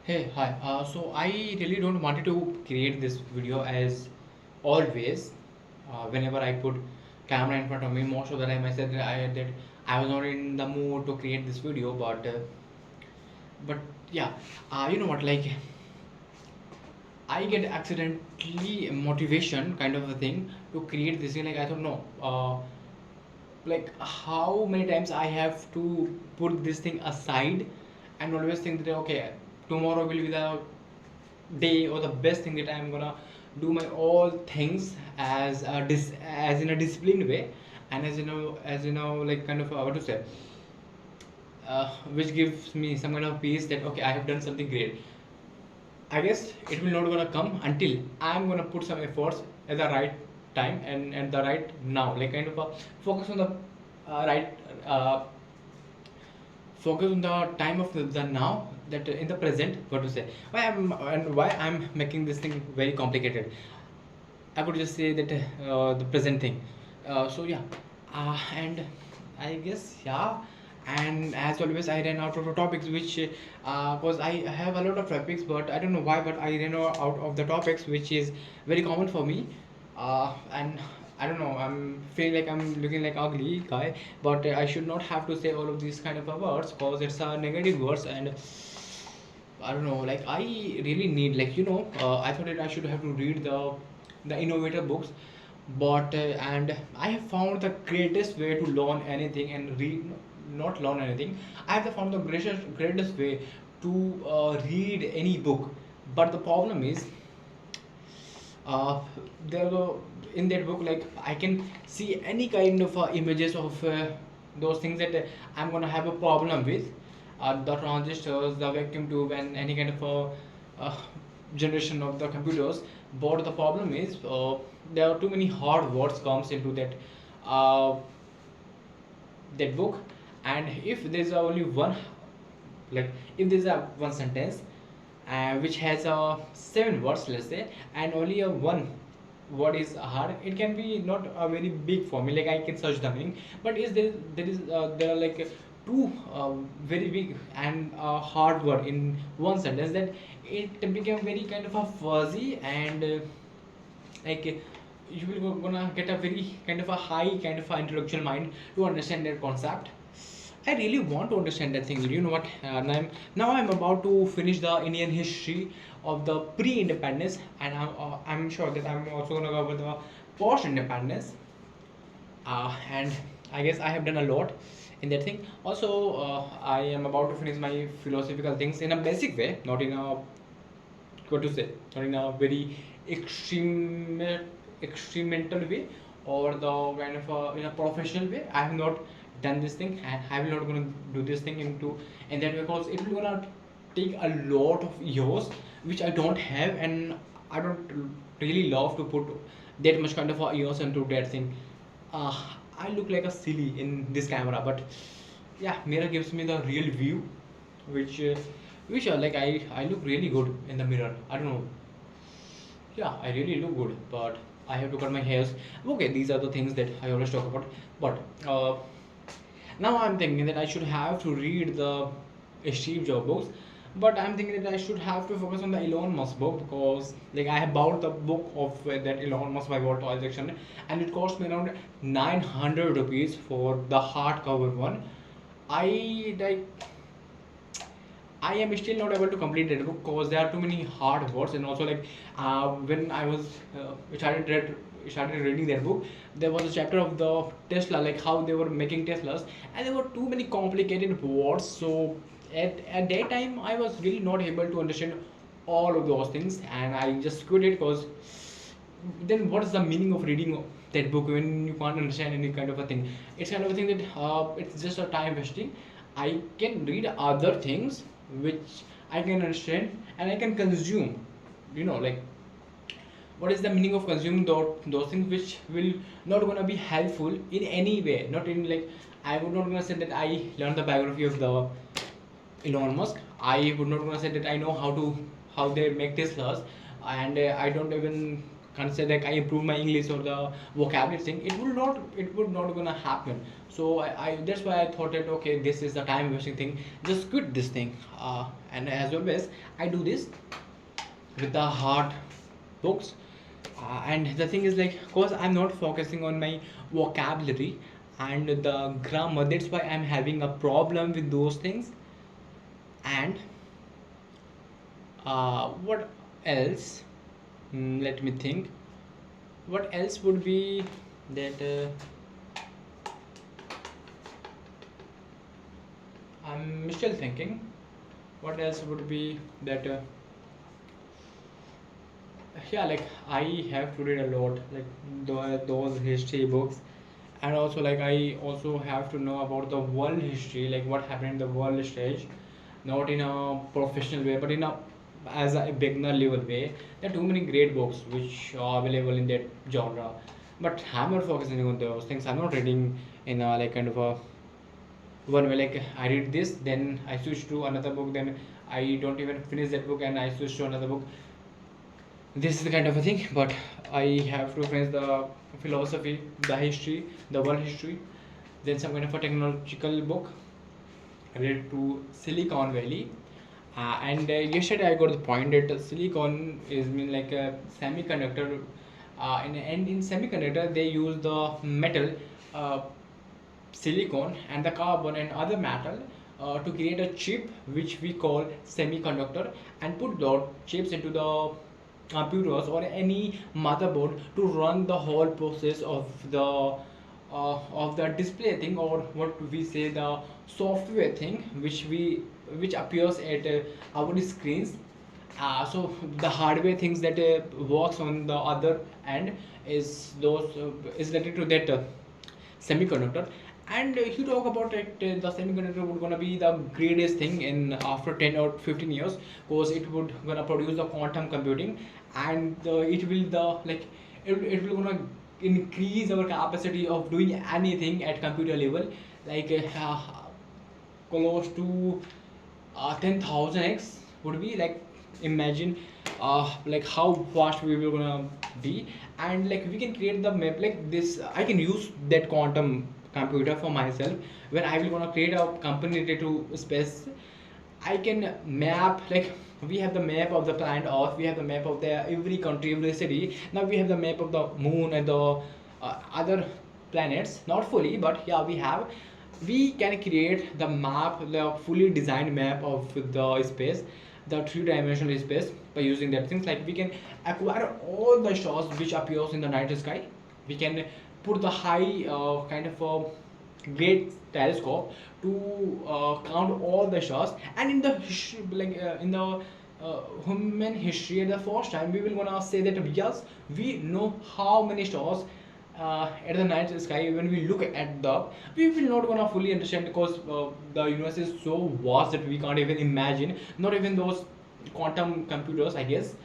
Hey, hi. So I really don't wanted to create this video as always. Whenever I put camera in front of me, most of the time I said that I was not in the mood to create this video. But yeah, you know what? Like I get accidentally motivation kind of a thing to create this thing. Like I don't know. Like how many times I have to put this thing aside and always think that okay, tomorrow will be the day or the best thing that I'm gonna do my all things as as in a disciplined way, and as like kind of what to say, which gives me some kind of peace that okay, I have done something great. I guess it will not gonna come until I'm gonna put some efforts at the right time and at the right now, like kind of focus on the right focus on the time of the now, that in the present, what to say, why I'm making this thing very complicated. I could just say that the present thing. So yeah, and I guess yeah, and as always, I ran out of the topics, which was I have a lot of topics, but I don't know why, but I ran out of the topics, which is very common for me, and I don't know. I'm feeling like I'm looking like ugly guy, but I should not have to say all of these kind of words because it's a negative words, and I don't know. Like I really need, like I thought that I should have to read the innovator books, but and I have found the greatest way to learn anything and read, not learn anything. I have found the greatest way to read any book, but the problem is uh, there were in that book, like I can see any kind of images of those things that I'm gonna have a problem with, the transistors, the vacuum tube, and any kind of generation of the computers. But the problem is there are too many hard words comes into uh, that book, and if there's only one, like if there's a one sentence which has 7 words, let's say, and only a one word is hard, it can be not a very big for me, like I can search the meaning. But is there are like two very big and hard word in one sentence, that it became very kind of a fuzzy, and like you will gonna get a very kind of a high kind of a intellectual mind to understand that concept. I really want to understand that thing. You know what? Now I'm about to finish the Indian history of the pre-independence, and I'm sure that I'm also gonna cover the post-independence. And I guess I have done a lot in that thing. Also, I am about to finish my philosophical things in a basic way, not in a, what to say, not in a very extreme experimental way, or the kind of in a professional way. I have not done this thing, and I will not gonna do this thing into in that way, because it will gonna take a lot of years which I don't have, and I don't really love to put that much kind of years into that thing. uh, I look like a silly in this camera, but yeah, mirror gives me the real view, which like I look really good in the mirror. I don't know. Yeah, I really look good, but I have to cut my hairs. Okay, these are the things that I always talk about. But now I'm thinking that I should have to read the Steve Jobs books, but I'm thinking that I should have to focus on the Elon Musk book, because like I have bought the book of that Elon Musk by Walter Isaacson, and it cost me around 900 rupees for the hardcover one. I like I am still not able to complete that book because there are too many hard words, and also like when I was started reading that book, there was a chapter of the Tesla, like how they were making Teslas, and there were too many complicated words. So at that time, I was really not able to understand all of those things, and I just quit it, because then what is the meaning of reading that book when you can't understand any kind of a thing? It's kind of a thing that it's just a time wasting. I can read other things which I can understand and I can consume, like what is the meaning of consuming those things which will not gonna be helpful in any way, not in like I would not gonna say that I learned the biography of the Elon Musk. I would not gonna say that I know how they make Teslas, and I don't even consider like I improve my English or the vocabulary thing. It would not gonna happen. So I that's why I thought that okay, this is the time wasting thing. Just quit this thing. And as always, I do this with the hard books. And the thing is, like, cause I'm not focusing on my vocabulary and the grammar, that's why I'm having a problem with those things. And what else? Let me think. What else would be that I'm still thinking. What else would be that? Yeah, like I have to read a lot, like those history books, and also like I also have to know about the world history, like what happened in the world stage, not in a professional way, but in a as a beginner level way. There are too many great books which are available in that genre, but I'm not focusing on those things. I'm not reading in a like kind of a one way, like I read this, then I switch to another book, then I don't even finish that book and I switch to another book. This is the kind of a thing, but I have to finish the philosophy, the history, the world history, then some kind of a technological book related to Silicon Valley. And yesterday I got the point that silicon is mean like a semiconductor. And in semiconductor they use the metal, uh, silicon and the carbon and other metal to create a chip which we call semiconductor, and put those chips into the computers or any motherboard to run the whole process of the display thing, or what we say the software thing which appears at our screens. So the hardware things that works on the other end is related to that semiconductor. And if you talk about it, the semiconductor would gonna be the greatest thing in after 10 or 15 years, because it would gonna produce the quantum computing. And it will the like it will gonna increase our capacity of doing anything at computer level, like close to 10,000x would be like, imagine like how fast we will gonna be. And like we can create the map like this. I can use that quantum computer for myself when I will gonna create a company related to space. I can map, like we have the map of the planet Earth, we have the map of the every country, every city. Now we have the map of the moon and the other planets. Not fully, but yeah, we have. We can create the map, the fully designed map of the space, the three-dimensional space, by using that things. Like we can acquire all the stars which appears in the night sky. We can put the high kind of a great telescope to count all the stars. And in the history, like in the human history, at the first time we will gonna say that yes, we know how many stars at the night sky. When we look at the, we will not gonna fully understand, because the universe is so vast that we can't even imagine, not even those quantum computers, I guess.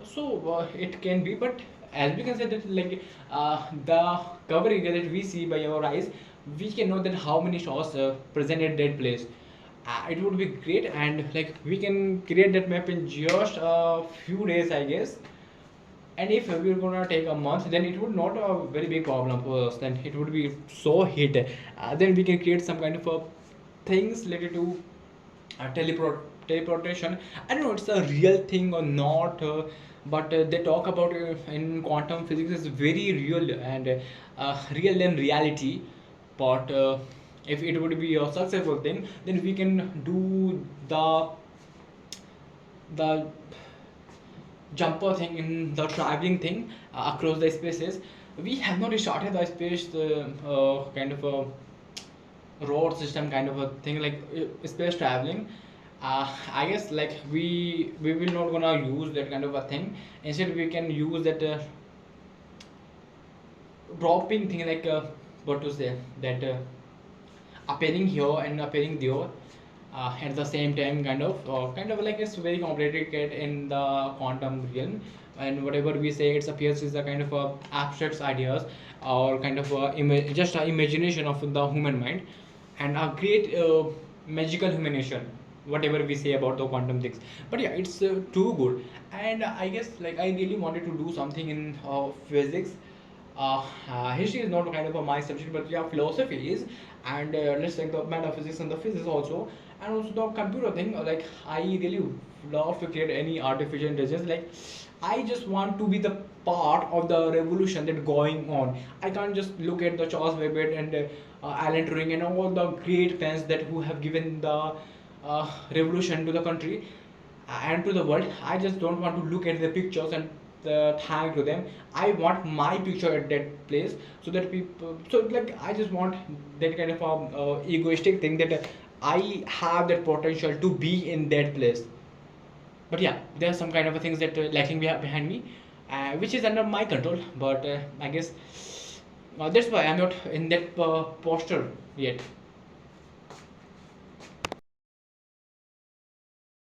So it can be, but as we can say that like the cover area that we see by our eyes, we can know that how many stars present at that place. It would be great, and like we can create that map in just a few days, I guess. And if we are gonna take a month, then it would not a very big problem for us. Then it would be so hit. Then we can create some kind of things related to teleportation. I don't know it's a real thing or not, but they talk about in quantum physics is very real, and real than reality. But if it would be a successful thing, then we can do the jumper thing in the traveling thing across the spaces. We have not started the space kind of a road system kind of a thing, like space traveling. I guess like we will not gonna use that kind of a thing. Instead we can use that dropping thing, like what to say, that appearing here and appearing there at the same time, kind of like it's very complicated in the quantum realm. And whatever we say, it appears is a kind of abstract ideas, or kind of just an imagination of the human mind, and a great magical humanation, whatever we say about the quantum things. But yeah, it's too good. And I guess like I really wanted to do something in physics. History is not kind of a my subject, but yeah, philosophy is. And let's take the metaphysics and the physics also. And also the computer thing, like I really love to create any artificial intelligence. Like I just want to be the part of the revolution that going on. I can't just look at the Charles Babbage and Alan Turing and all the great fans that who have given the revolution to the country and to the world. I just don't want to look at the pictures and thank to them. I want my picture at that place, so that people, so like I just want that kind of egoistic thing that I have that potential to be in that place. But yeah, there are some kind of things that lacking behind me, which is under my control. But I guess that's why I'm not in that posture yet.